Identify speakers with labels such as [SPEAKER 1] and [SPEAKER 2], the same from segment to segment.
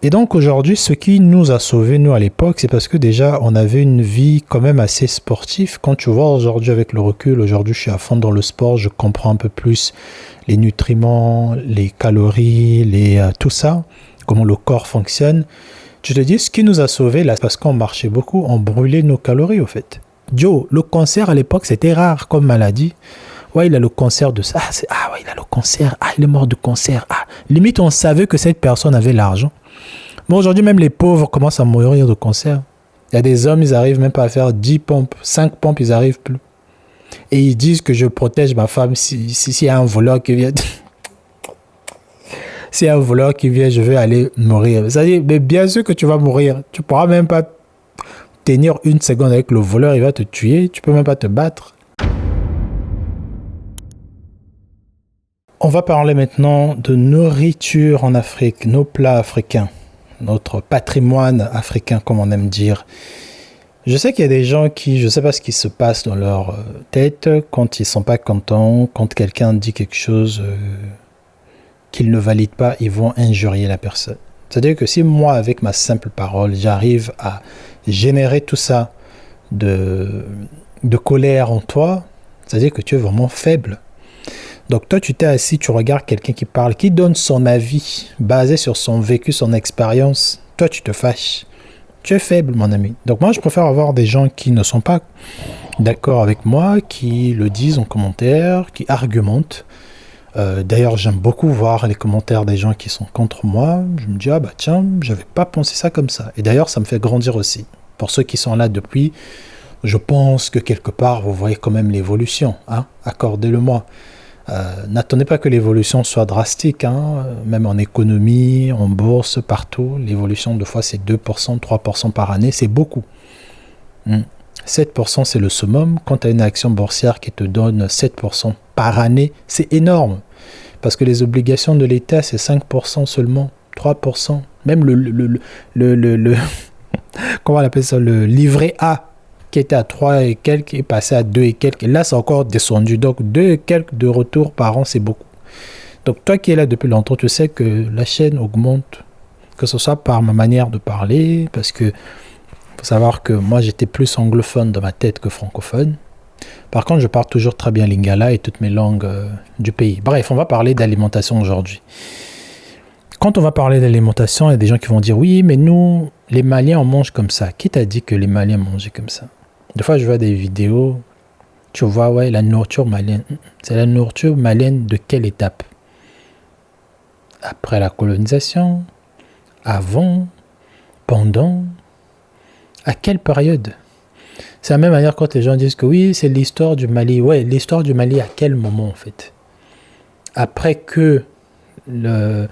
[SPEAKER 1] Et donc aujourd'hui, ce qui nous a sauvés, nous, à l'époque, c'est parce que déjà, on avait une vie quand même assez sportive. Quand tu vois aujourd'hui avec le recul, aujourd'hui, je suis à fond dans le sport, je comprends un peu plus les nutriments, les calories, tout ça, comment le corps fonctionne. Tu te dis, ce qui nous a sauvés, là, c'est parce qu'on marchait beaucoup, on brûlait nos calories, au fait. Joe, le cancer, à l'époque, c'était rare comme maladie. Ouais, il a le cancer de ça. Ouais, il a le cancer. Ah, il est mort de cancer. Ah, limite, on savait que cette personne avait l'argent. Mais aujourd'hui, même les pauvres commencent à mourir de cancer. Il y a des hommes, ils n'arrivent même pas à faire 10 pompes. 5 pompes, ils n'arrivent plus. Et ils disent que je protège ma femme s'il y a un voleur qui vient. S'il y a un voleur qui vient, je vais aller mourir. C'est-à-dire, mais bien sûr que tu vas mourir. Tu ne pourras même pas tenir une seconde avec le voleur. Il va te tuer. Tu ne peux même pas te battre. On va parler maintenant de nourriture en Afrique, nos plats africains. Notre patrimoine africain, comme on aime dire. Je sais qu'il y a des gens qui, je ne sais pas ce qui se passe dans leur tête quand ils ne sont pas contents, quand quelqu'un dit quelque chose qu'ils ne valident pas, ils vont injurier la personne. C'est-à-dire que si moi, avec ma simple parole, j'arrive à générer tout ça de colère en toi, c'est-à-dire que tu es vraiment faible. Donc toi, tu t'es assis, tu regardes quelqu'un qui parle, qui donne son avis basé sur son vécu, son expérience. Toi, tu te fâches. Tu es faible, mon ami. Donc moi, je préfère avoir des gens qui ne sont pas d'accord avec moi, qui le disent en commentaire, qui argumentent. D'ailleurs, j'aime beaucoup voir les commentaires des gens qui sont contre moi. Je me dis, ah bah tiens, j'avais pas pensé ça comme ça. Et d'ailleurs, ça me fait grandir aussi. Pour ceux qui sont là depuis, je pense que quelque part, vous voyez quand même l'évolution. Hein? Accordez-le-moi. N'attendez pas que l'évolution soit drastique, hein. Même en économie, en bourse, partout. L'évolution, de fois, c'est 2%, 3% par année, c'est beaucoup. 7%, c'est le summum. Quand tu as une action boursière qui te donne 7% par année, c'est énorme. Parce que les obligations de l'État, c'est 5% seulement, 3%. Même comment on appelle ça, le livret A, qui était à 3 et quelques, est passé à 2 et quelques. Et là, c'est encore descendu. Donc, 2 et quelques de retour par an, c'est beaucoup. Donc, toi qui es là depuis longtemps, tu sais que la chaîne augmente, que ce soit par ma manière de parler, parce que faut savoir que moi, j'étais plus anglophone dans ma tête que francophone. Par contre, je parle toujours très bien lingala et toutes mes langues du pays. Bref, on va parler d'alimentation aujourd'hui. Quand on va parler d'alimentation, il y a des gens qui vont dire « Oui, mais nous, les Maliens, on mange comme ça. » Qui t'a dit que les Maliens mangeaient comme ça? Des fois, je vois des vidéos, tu vois, ouais, la nourriture malienne. C'est la nourriture malienne de quelle étape? Après la colonisation? Avant? Pendant? À quelle période? C'est la même manière quand les gens disent que oui, c'est l'histoire du Mali. Ouais, l'histoire du Mali, à quel moment en fait? Après que la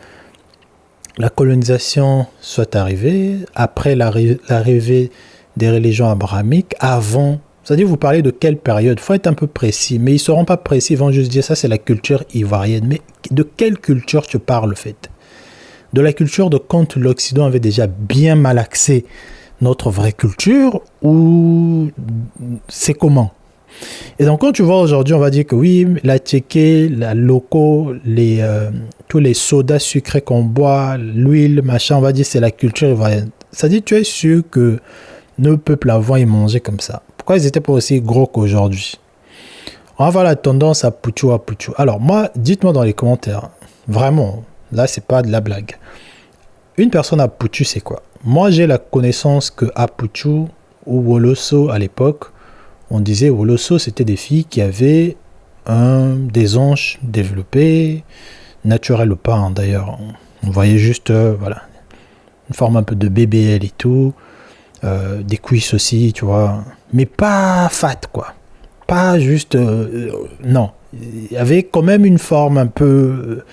[SPEAKER 1] colonisation soit arrivée, après l'arrivée des religions abrahamiques, avant, c'est-à-dire vous parlez de quelle période? Il faut être un peu précis, mais ils ne seront pas précis, ils vont juste dire ça c'est la culture ivoirienne. Mais de quelle culture tu parles en fait? De la culture de quand l'Occident avait déjà bien malaxé notre vraie culture, ou c'est comment? Et donc quand tu vois aujourd'hui, on va dire que oui, la tchéké, la loco, tous les sodas sucrés qu'on boit, l'huile, machin, on va dire c'est la culture ivoirienne. C'est-à-dire tu es sûr que nos peuples avant ils mangeaient comme ça. Pourquoi ils n'étaient pas aussi gros qu'aujourd'hui? On va avoir la tendance à pouchou. Alors moi, dites-moi dans les commentaires, vraiment, là c'est pas de la blague. Une personne à pouchou, c'est quoi? Moi, j'ai la connaissance que à Pouchou ou Woloso à l'époque, on disait Woloso, c'était des filles qui avaient des hanches développées, naturelles ou pas, hein, d'ailleurs. On voyait juste, voilà, une forme un peu de BBL et tout, des cuisses aussi, tu vois, mais pas fat, quoi. Pas juste, non. Il y avait quand même une forme un peu,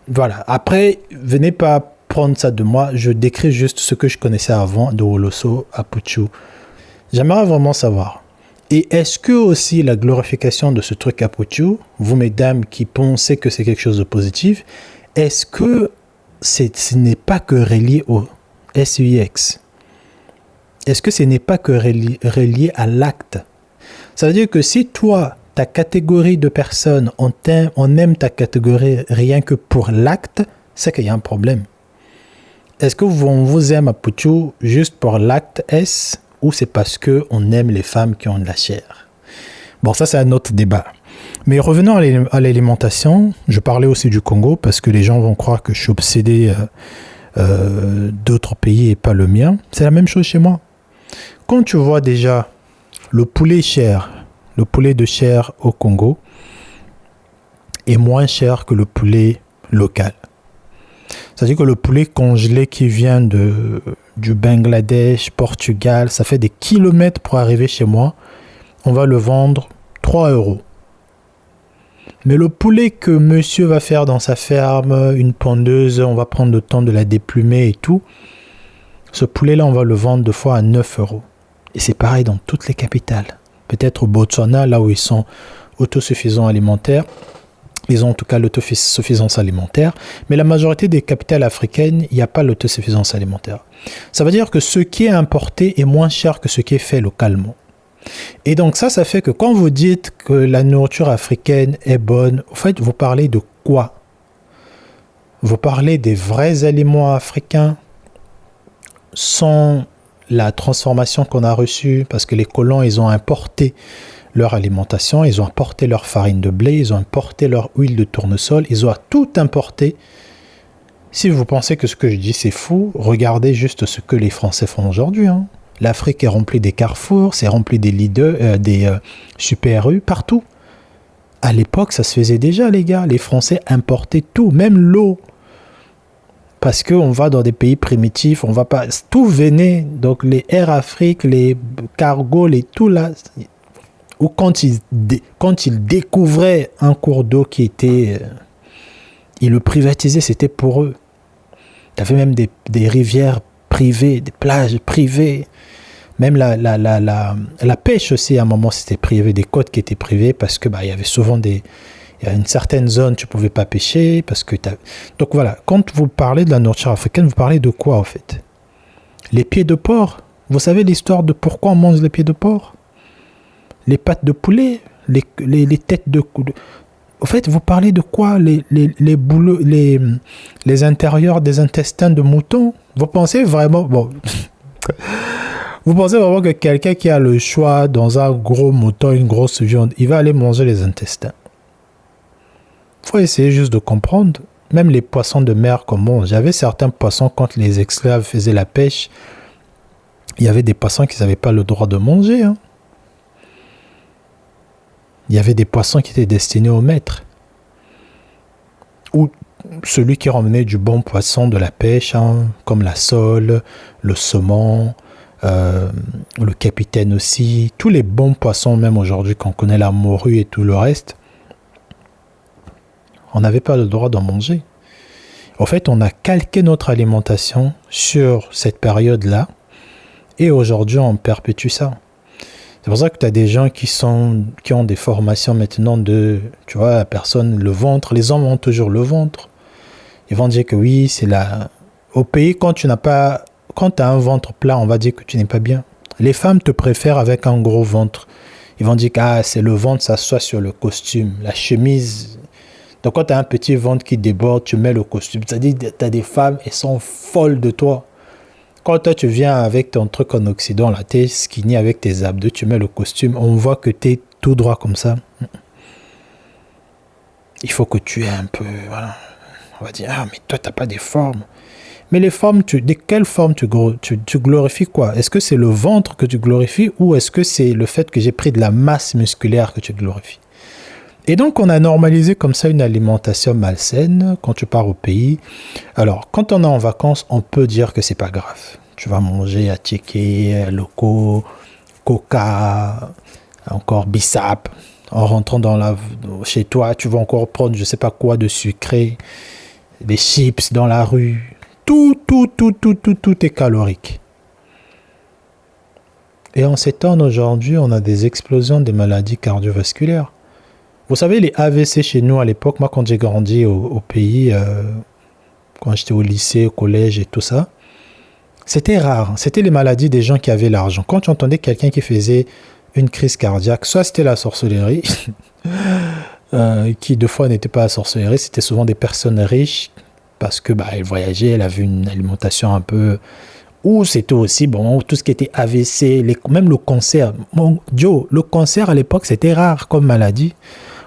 [SPEAKER 1] voilà. Après, venez pas prendre ça de moi, je décris juste ce que je connaissais avant de Woloso à Pouchou. J'aimerais vraiment savoir. Et est-ce que aussi la glorification de ce truc à Pouchou, vous mesdames qui pensez que c'est quelque chose de positif, est-ce que ce n'est pas que relié au SUX? Est-ce que ce n'est pas que relié à l'acte? Ça veut dire que si toi, ta catégorie de personnes, on aime ta catégorie rien que pour l'acte, c'est qu'il y a un problème. est-ce que on vous aime à Puchu juste pour l'acte S ou c'est parce qu'on aime les femmes qui ont de la chair? Bon, ça c'est un autre débat. Mais revenons à l'alimentation, je parlais aussi du Congo parce que les gens vont croire que je suis obsédé d'autres pays et pas le mien. C'est la même chose chez moi. Quand tu vois déjà le poulet cher, le poulet de chair au Congo est moins cher que le poulet local. C'est-à-dire que le poulet congelé qui vient du Bangladesh, Portugal, ça fait des kilomètres pour arriver chez moi. On va le vendre 3 €. Mais le poulet que monsieur va faire dans sa ferme, une pondeuse, on va prendre le temps de la déplumer et tout, ce poulet-là, on va le vendre 2 fois à 9 €. Et c'est pareil dans toutes les capitales. Peut-être au Botswana, là où ils sont autosuffisants alimentaires, ils ont en tout cas l'autosuffisance alimentaire, mais la majorité des capitales africaines, il n'y a pas l'autosuffisance alimentaire. Ça veut dire que ce qui est importé est moins cher que ce qui est fait localement. Et donc ça fait que quand vous dites que la nourriture africaine est bonne, en fait, vous parlez de quoi? Vous parlez des vrais aliments africains sans la transformation qu'on a reçue, parce que les colons, ils ont importé leur alimentation, ils ont importé leur farine de blé, ils ont importé leur huile de tournesol, ils ont tout importé. Si vous pensez que ce que je dis c'est fou, regardez juste ce que les Français font aujourd'hui. L'Afrique est remplie des carrefours, c'est rempli des leaders, des super U, partout. À l'époque, ça se faisait déjà, les gars. Les Français importaient tout, même l'eau. Parce qu'on va dans des pays primitifs, on va pas... Tout venait, donc les Air Afrique, les cargos, les tout là... Ou quand ils découvraient un cours d'eau qui était... ils le privatisaient, c'était pour eux. Il y avait même des rivières privées, des plages privées. Même la pêche aussi, à un moment, c'était privé, des côtes qui étaient privées parce que il y avait souvent il y a une certaine zone, tu ne pouvais pas pêcher. Donc voilà, quand vous parlez de la nourriture africaine, vous parlez de quoi en fait? Les pieds de porc. Vous savez l'histoire de pourquoi on mange les pieds de porc? Les pattes de poulet, les têtes de... En fait, vous parlez de quoi? Les intérieurs des intestins de mouton. Vous pensez vraiment... Bon... Vous pensez vraiment que quelqu'un qui a le choix dans un gros mouton, une grosse viande, il va aller manger les intestins? Il faut essayer juste de comprendre. Même les poissons de mer qu'on mange. Il y avait certains poissons, quand les esclaves faisaient la pêche, il y avait des poissons qui n'avaient pas le droit de manger. Il y avait des poissons qui étaient destinés au maître. Ou celui qui ramenait du bon poisson de la pêche, comme la sole, le saumon, le capitaine aussi. Tous les bons poissons, même aujourd'hui, qu'on connaît la morue et tout le reste, on n'avait pas le droit d'en manger. En fait, on a calqué notre alimentation sur cette période-là et aujourd'hui, on perpétue ça. C'est pour ça que tu as des gens qui ont des formations maintenant de, tu vois, la personne, le ventre. Les hommes ont toujours le ventre. Ils vont dire que oui, c'est là. Au pays, quand tu as un ventre plat, on va dire que tu n'es pas bien. Les femmes te préfèrent avec un gros ventre. Ils vont dire que c'est le ventre, ça soit sur le costume, la chemise. Donc quand tu as un petit ventre qui déborde, tu mets le costume. C'est-à-dire que tu as des femmes, elles sont folles de toi. Quand toi, tu viens avec ton truc en Occident, là, tu es skinny avec tes abdos, tu mets le costume, on voit que tu es tout droit comme ça. Il faut que tu aies un peu... Voilà. On va dire, mais toi, tu n'as pas des formes. Mais les formes, de quelle forme tu glorifies quoi? Est-ce que c'est le ventre que tu glorifies ou est-ce que c'est le fait que j'ai pris de la masse musculaire que tu glorifies? Et donc, on a normalisé comme ça une alimentation malsaine quand tu pars au pays. Alors, quand on est en vacances, on peut dire que c'est pas grave. Tu vas manger à Tchéké, Loco, Coca, encore Bissap. En rentrant chez toi, tu vas encore prendre je sais pas quoi de sucré, des chips dans la rue. Tout est calorique. Et en ces temps aujourd'hui, on a des explosions des maladies cardiovasculaires. Vous savez, les AVC chez nous à l'époque, moi quand j'ai grandi au pays, quand j'étais au lycée, au collège et tout ça, c'était rare. C'était les maladies des gens qui avaient l'argent. Quand tu entendais quelqu'un qui faisait une crise cardiaque, soit c'était la sorcellerie, qui deux fois n'était pas la sorcellerie, c'était souvent des personnes riches parce que elle voyageait, elle avait une alimentation un peu... Ou c'était aussi, bon, tout ce qui était AVC, même le cancer. Mon Joe, le cancer à l'époque, c'était rare comme maladie.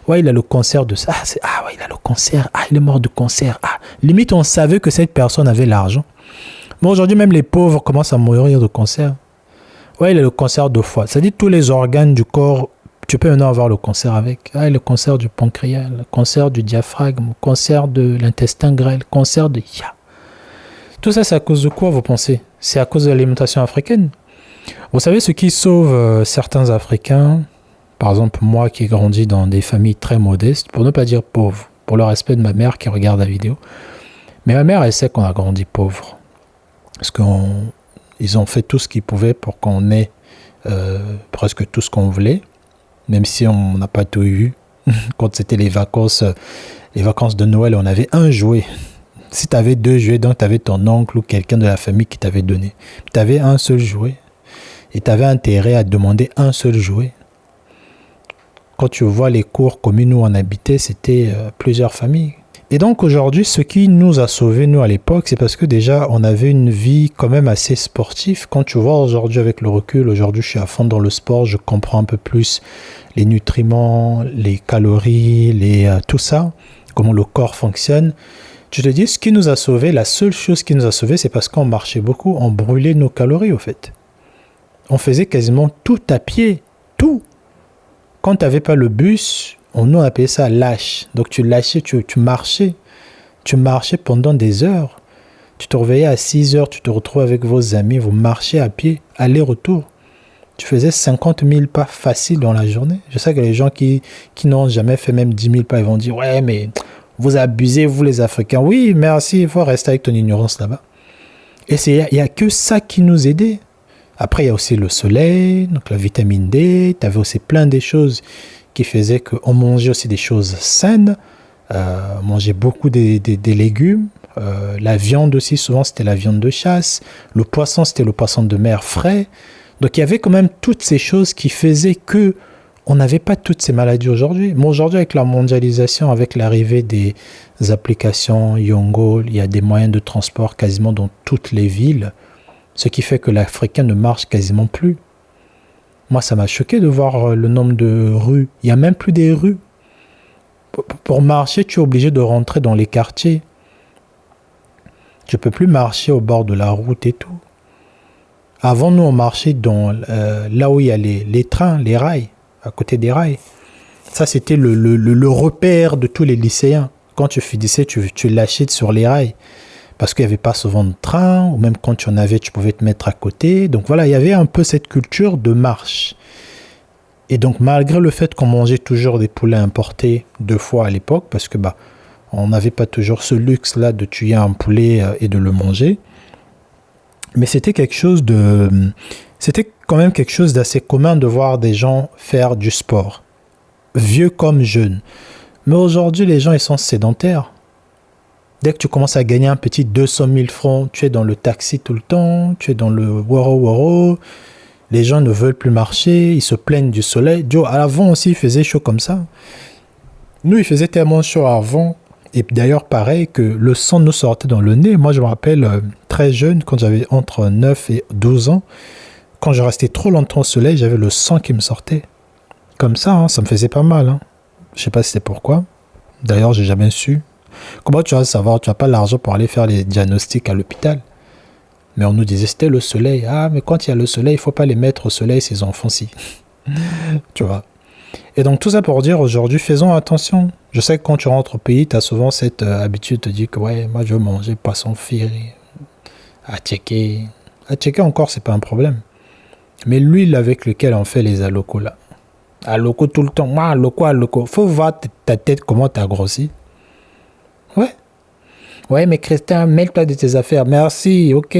[SPEAKER 1] Ouais, il a le cancer de ça. Ouais, il a le cancer. Ah, il est mort de cancer. Ah, limite, on savait que cette personne avait l'argent. Mais aujourd'hui, même les pauvres commencent à mourir de cancer. Ouais, il a le cancer de foie. C'est-à-dire tous les organes du corps, tu peux maintenant avoir le cancer avec. Ah, le cancer du pancréas, le cancer du diaphragme, le cancer de l'intestin grêle, le cancer de... Tout ça, c'est à cause de quoi, vous pensez? C'est à cause de l'alimentation africaine. Vous savez, ce qui sauve certains Africains, par exemple, moi qui ai grandi dans des familles très modestes, pour ne pas dire pauvres, pour le respect de ma mère qui regarde la vidéo. Mais ma mère, elle sait qu'on a grandi pauvre. Parce qu'ils ont fait tout ce qu'ils pouvaient pour qu'on ait presque tout ce qu'on voulait, même si on n'a pas tout eu. Quand c'était les vacances de Noël, on avait un jouet. Si tu avais 2 jouets, donc tu avais ton oncle ou quelqu'un de la famille qui t'avait donné. Tu avais un seul jouet et tu avais intérêt à demander un seul jouet. Quand tu vois les cours communes où on habitait, c'était plusieurs familles. Et donc aujourd'hui, ce qui nous a sauvés, nous à l'époque, c'est parce que déjà, on avait une vie quand même assez sportive. Quand tu vois aujourd'hui avec le recul, aujourd'hui je suis à fond dans le sport, je comprends un peu plus les nutriments, les calories, tout ça, comment le corps fonctionne. Je te dis, ce qui nous a sauvés, la seule chose qui nous a sauvés, c'est parce qu'on marchait beaucoup, on brûlait nos calories au fait. On faisait quasiment tout à pied, tout. Quand tu n'avais pas le bus, on appelait ça lâche. Donc tu lâchais, tu marchais. Tu marchais pendant des heures. Tu te réveillais à 6 heures, tu te retrouves avec vos amis, vous marchez à pied, aller-retour. Tu faisais 50 000 pas faciles dans la journée. Je sais que les gens qui n'ont jamais fait même 10 000 pas, ils vont dire « Ouais, mais vous abusez, vous les Africains. » Oui, merci, il faut rester avec ton ignorance là-bas. Et il n'y a que ça qui nous aidait. Après, il y a aussi le soleil, donc la vitamine D. Tu avais aussi plein de choses qui faisaient qu'on mangeait aussi des choses saines. On mangeait beaucoup des légumes. La viande aussi, souvent, c'était la viande de chasse. Le poisson, c'était le poisson de mer frais. Donc, il y avait quand même toutes ces choses qui faisaient que on n'avait pas toutes ces maladies aujourd'hui. Mais aujourd'hui, avec la mondialisation, avec l'arrivée des applications Yongo, il y a des moyens de transport quasiment dans toutes les villes. Ce qui fait que l'Africain ne marche quasiment plus. Moi, ça m'a choqué de voir le nombre de rues. Il n'y a même plus des rues. Pour marcher, tu es obligé de rentrer dans les quartiers. Tu ne peux plus marcher au bord de la route et tout. Avant, nous, on marchait là où il y a les trains, les rails, à côté des rails. Ça, c'était le repère de tous les lycéens. Quand tu finissais, tu lâchais sur les rails. Parce qu'il n'y avait pas souvent de train, ou même quand tu en avais, tu pouvais te mettre à côté. Donc voilà, il y avait un peu cette culture de marche. Et donc malgré le fait qu'on mangeait toujours des poulets importés 2 fois à l'époque, parce que on n'avait pas toujours ce luxe-là de tuer un poulet et de le manger, mais c'était quand même quelque chose d'assez commun de voir des gens faire du sport, vieux comme jeunes. Mais aujourd'hui, les gens, ils sont sédentaires. Dès que tu commences à gagner un petit 200 000 francs, tu es dans le taxi tout le temps, tu es dans le waro-waro, les gens ne veulent plus marcher, ils se plaignent du soleil. Joe, avant aussi, il faisait chaud comme ça. Nous, il faisait tellement chaud avant, et d'ailleurs, pareil, que le sang nous sortait dans le nez. Moi, je me rappelle, très jeune, quand j'avais entre 9 et 12 ans, quand je restais trop longtemps au soleil, j'avais le sang qui me sortait. Comme ça, ça me faisait pas mal. Je ne sais pas si c'est pourquoi. D'ailleurs, j'ai jamais su. Comment tu vas savoir? Tu n'as pas l'argent pour aller faire les diagnostics à l'hôpital. Mais on nous disait c'était le soleil. Ah, mais quand il y a le soleil, il ne faut pas les mettre au soleil, ces enfants-ci. Tu vois. Et donc tout ça pour dire aujourd'hui, faisons attention. Je sais que quand tu rentres au pays, tu as souvent cette habitude de te dire que ouais, moi je veux manger poisson frit, à checker. À checker encore, c'est pas un problème. Mais l'huile avec laquelle on fait les alocos là. Alocos tout le temps. Moi, alocos. Faut voir ta tête, comment tu as grossi. Ouais. Ouais, mais Christian, mêle-toi de tes affaires. Merci, ok.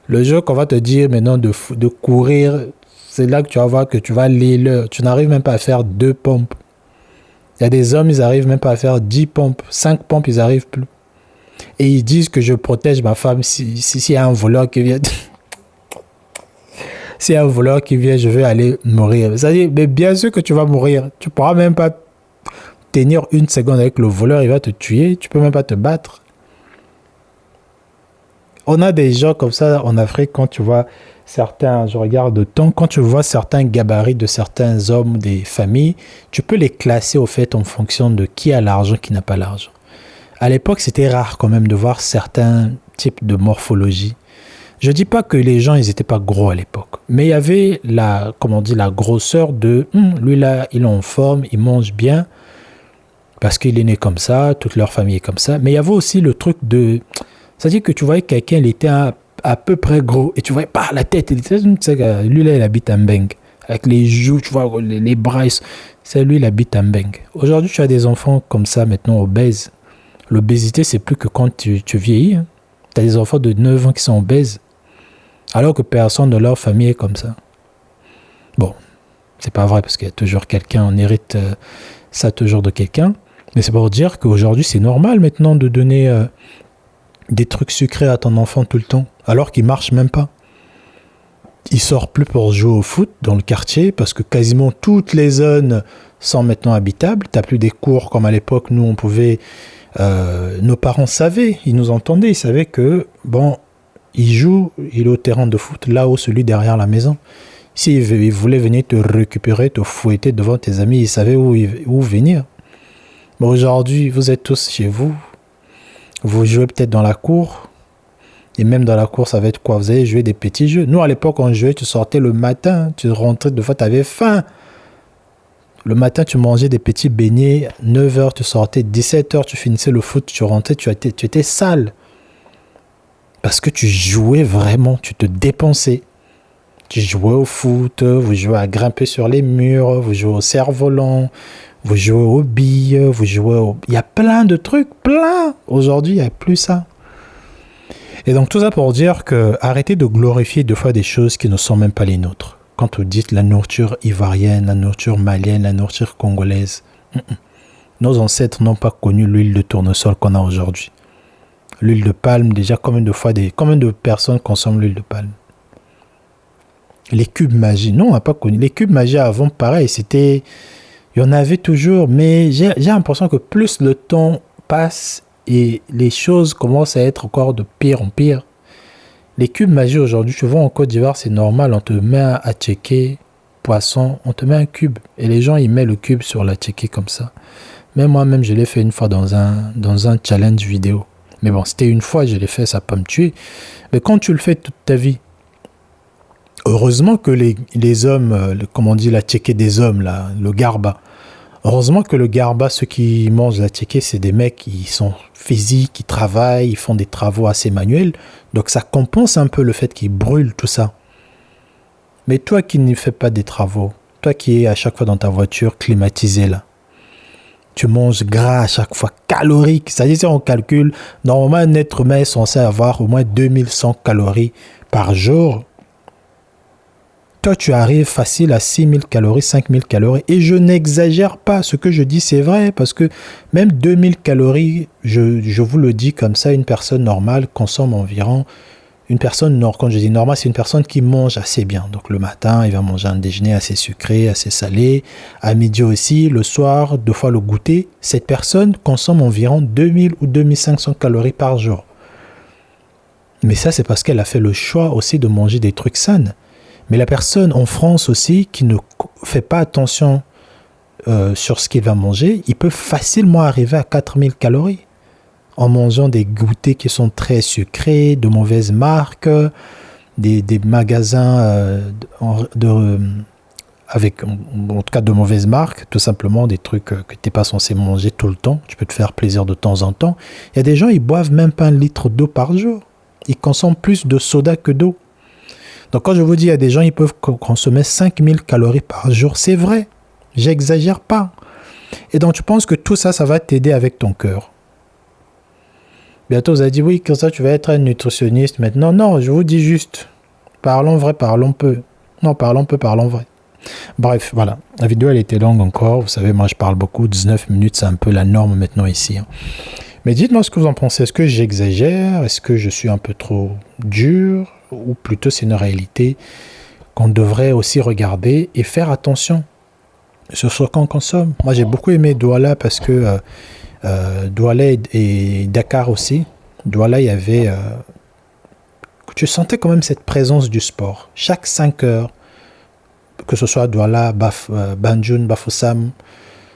[SPEAKER 1] Le jour qu'on va te dire maintenant de courir, c'est là que tu vas voir que tu vas l'heure. Tu n'arrives même pas à faire 2 pompes. Il y a des hommes, ils n'arrivent même pas à faire 10 pompes. 5 pompes, ils n'arrivent plus. Et ils disent que je protège ma femme si y a un voleur qui vient. S'il y a un voleur qui vient, je vais aller mourir. C'est-à-dire, mais bien sûr que tu vas mourir. Tu ne pourras même pas tenir une seconde avec le voleur, il va te tuer, tu peux même pas te battre. On a des gens comme ça en Afrique, quand tu vois certains, je regarde de temps, quand tu vois certains gabarits de certains hommes des familles, tu peux les classer au fait en fonction de qui a l'argent, qui n'a pas l'argent. À l'époque, c'était rare quand même de voir certains types de morphologie. Je dis pas que les gens, ils étaient pas gros à l'époque, mais il y avait la, comment on dit, la grosseur de, lui là, il est en forme, il mange bien, parce qu'il est né comme ça, toute leur famille est comme ça. Mais il y avait aussi le truc de, c'est-à-dire que tu voyais quelqu'un, il était à peu près gros, et tu voyais pas la tête, il était, lui là, il habite à Mbeng, avec les joues, tu vois, les bras, c'est lui, il habite à Mbeng. Aujourd'hui, tu as des enfants comme ça, maintenant, obèses. L'obésité, c'est plus que quand tu vieillis. Hein. Tu as des enfants de 9 ans qui sont obèses, alors que personne de leur famille est comme ça. Bon, c'est pas vrai, parce qu'il y a toujours quelqu'un, on hérite ça toujours de quelqu'un, mais c'est pour dire qu'aujourd'hui, c'est normal maintenant de donner des trucs sucrés à ton enfant tout le temps, alors qu'il marche même pas. Il sort plus pour jouer au foot dans le quartier, parce que quasiment toutes les zones sont maintenant habitables. Tu n'as plus des cours comme à l'époque, nous on pouvait... nos parents savaient, ils nous entendaient, ils savaient que, bon, il joue, il est au terrain de foot, là-haut, celui derrière la maison. S'il voulait venir te récupérer, te fouetter devant tes amis, il savait où venir. Mais aujourd'hui, vous êtes tous chez vous, vous jouez peut-être dans la cour, et même dans la cour, ça va être quoi? Vous allez jouer des petits jeux. Nous, à l'époque, on jouait, tu sortais le matin, tu rentrais, de fois, tu avais faim. Le matin, tu mangeais des petits beignets, 9h, tu sortais, 17h, tu finissais le foot, tu rentrais, tu étais sale. Parce que tu jouais vraiment, tu te dépensais. Tu jouais au foot, vous jouez à grimper sur les murs, vous jouez au cerf-volant, vous jouez aux billes, vous jouez au... Il y a plein de trucs, plein. Aujourd'hui, il n'y a plus ça. Et donc, tout ça pour dire que arrêtez de glorifier deux fois des choses qui ne sont même pas les nôtres. Quand vous dites la nourriture ivoirienne, la nourriture malienne, la nourriture congolaise, nos ancêtres n'ont pas connu l'huile de tournesol qu'on a aujourd'hui. L'huile de palme, déjà, combien de personnes consomment l'huile de palme? Les cubes magie, non, on n'a pas connu. Les cubes magie avant, pareil, c'était... Il y en avait toujours, mais j'ai l'impression que plus le temps passe et les choses commencent à être encore de pire en pire. Les cubes magie aujourd'hui, tu vois en Côte d'Ivoire, c'est normal, on te met à checker poisson, on te met un cube. Et les gens, ils mettent le cube sur la checker comme ça. Même moi-même, je l'ai fait une fois dans un challenge vidéo. Mais bon, c'était une fois, je l'ai fait, ça peut me tuer. Mais quand tu le fais toute ta vie, heureusement que les hommes, comme on dit, la tchéké des hommes, là, le garba, heureusement que le garba, ceux qui mangent la tchéké, c'est des mecs qui sont physiques, qui travaillent, ils font des travaux assez manuels. Donc ça compense un peu le fait qu'ils brûlent tout ça. Mais toi qui ne fais pas des travaux, toi qui es à chaque fois dans ta voiture climatisée là, tu manges gras à chaque fois, calorique. C'est-à-dire si on calcule, normalement un être humain est censé avoir au moins 2100 calories par jour. Toi, tu arrives facile à 6000 calories, 5000 calories. Et je n'exagère pas. Ce que je dis, c'est vrai. Parce que même 2000 calories, je vous le dis comme ça, une personne normale consomme environ... Une personne, quand je dis normale, c'est une personne qui mange assez bien. Donc le matin, il va manger un déjeuner assez sucré, assez salé. À midi aussi, le soir, 2 fois le goûter. Cette personne consomme environ 2000 ou 2500 calories par jour. Mais ça, c'est parce qu'elle a fait le choix aussi de manger des trucs sains. Mais la personne en France aussi qui ne fait pas attention sur ce qu'il va manger, il peut facilement arriver à 4000 calories en mangeant des goûters qui sont très sucrés, de mauvaises marques, des magasins avec en tout cas de mauvaises marques, tout simplement des trucs que tu n'es pas censé manger tout le temps. Tu peux te faire plaisir de temps en temps. Il y a des gens, ils boivent même pas 1 litre d'eau par jour. Ils consomment plus de soda que d'eau. Donc quand je vous dis, il y a des gens, ils peuvent consommer 5000 calories par jour. C'est vrai, j'exagère pas. Et donc tu penses que tout ça, ça va t'aider avec ton cœur. Bientôt, vous avez dit, oui, comme ça, tu vas être un nutritionniste maintenant. Non, je vous dis juste, parlons vrai, parlons peu. Non, parlons peu, parlons vrai. Bref, voilà. La vidéo, elle était longue encore. Vous savez, moi, je parle beaucoup. 19 minutes, c'est un peu la norme maintenant ici. Mais dites-moi ce que vous en pensez. Est-ce que j'exagère? Est-ce que je suis un peu trop dur? Ou plutôt, c'est une réalité qu'on devrait aussi regarder et faire attention. Sur ce qu'on consomme. Moi, j'ai beaucoup aimé Douala parce que Douala et Dakar aussi. Douala, il y avait... tu sentais quand même cette présence du sport. Chaque 5 heures, que ce soit Douala, Banjul, Bafoussam,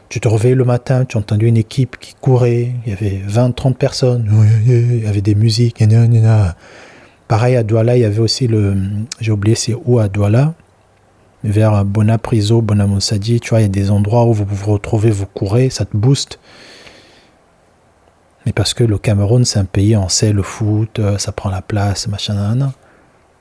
[SPEAKER 1] tu te réveillais le matin, tu entendais une équipe qui courait, il y avait 20-30 personnes, il y avait des musiques, pareil à Douala, il y avait aussi j'ai oublié c'est où à Douala, vers Bona Priso, Bona Moussadi, tu vois, il y a des endroits où vous vous retrouvez, vous courez, ça te booste. Mais parce que le Cameroun, c'est un pays, on sait, le foot, ça prend la place, machin,